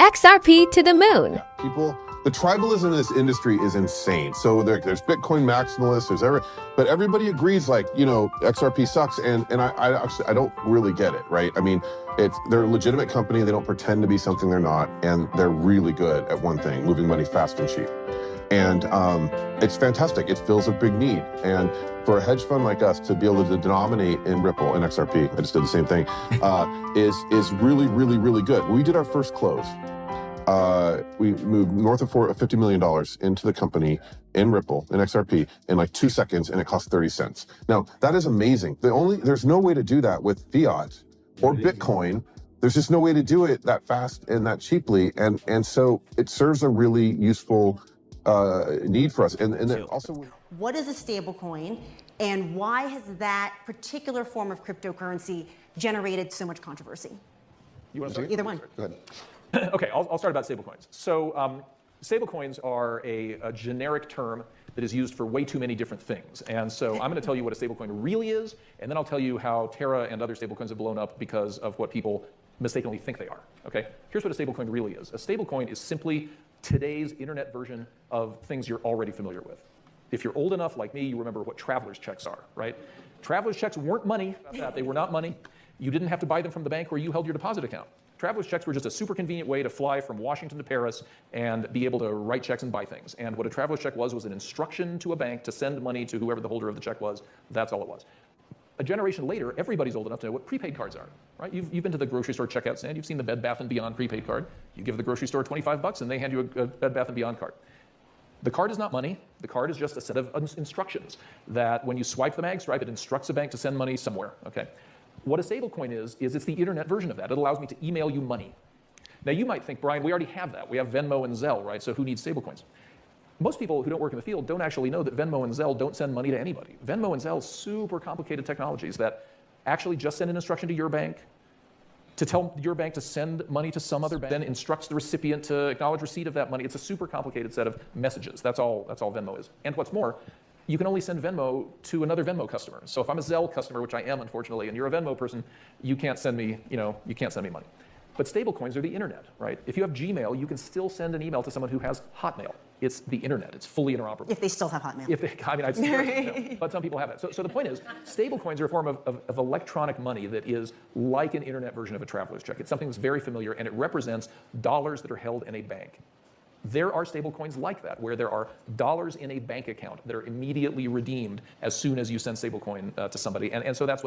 XRP to the moon. The tribalism in this industry is insane. So there's Bitcoin maximalists, but everybody agrees, like, XRP sucks, and I actually I don't really get it, right? I mean, they're a legitimate company. They don't pretend to be something they're not, and they're really good at one thing: moving money fast and cheap. And it's fantastic. It fills a big need. And for a hedge fund like us to be able to denominate in Ripple and XRP, I just did the same thing, is really, really, really good. When we did our first close, we moved north of $50 million into the company in Ripple, in XRP, in like 2 seconds, and it cost 30 cents. Now, that is amazing. There's no way to do that with fiat or Bitcoin. There's just no way to do it that fast and that cheaply. And so it serves a really useful need for us. And then also, what is a stablecoin, and why has that particular form of cryptocurrency generated so much controversy? You want to start? Either one. go ahead. Okay, I'll start about stablecoins. So stablecoins are a generic term that is used for way too many different things. And so I'm going to tell you what a stablecoin really is, and then I'll tell you how Terra and other stablecoins have blown up because of what people mistakenly think they are. Okay, here's what a stablecoin really is. A stablecoin is simply today's internet version of things you're already familiar with. If you're old enough, like me, you remember what traveler's checks are, right? Traveler's checks weren't money. They were not money. You didn't have to buy them from the bank where you held your deposit account. Traveler's checks were just a super convenient way to fly from Washington to Paris and be able to write checks and buy things. And what a traveler's check was an instruction to a bank to send money to whoever the holder of the check was. That's all it was. A generation later, everybody's old enough to know what prepaid cards are, right? You've been to the grocery store checkout stand. You've seen the Bed Bath & Beyond prepaid card. You give the grocery store $25 and they hand you a Bed Bath & Beyond card. The card is not money. The card is just a set of instructions that when you swipe the mag stripe, it instructs a bank to send money somewhere, okay? What a stablecoin is it's the internet version of that. It allows me to email you money. Now you might think, Brian, we already have that. We have Venmo and Zelle, right? So who needs stablecoins? Most people who don't work in the field don't actually know that Venmo and Zelle don't send money to anybody. Venmo and Zelle, super complicated technologies that actually just send an instruction to your bank to tell your bank to send money to some other bank, then instructs the recipient to acknowledge receipt of that money. It's a super complicated set of messages. That's all Venmo is. And what's more, you can only send Venmo to another Venmo customer. So if I'm a Zelle customer, which I am, unfortunately, and you're a Venmo person, you can't send me money. But stablecoins are the internet, right? If you have Gmail, you can still send an email to someone who has Hotmail. It's the internet. It's fully interoperable. If they still have Hotmail. I'd say, but some people have that. So the point is, stablecoins are a form of electronic money that is like an internet version of a traveler's check. It's something that's very familiar, and it represents dollars that are held in a bank. There are stablecoins like that, where there are dollars in a bank account that are immediately redeemed as soon as you send stablecoin to somebody. And so that's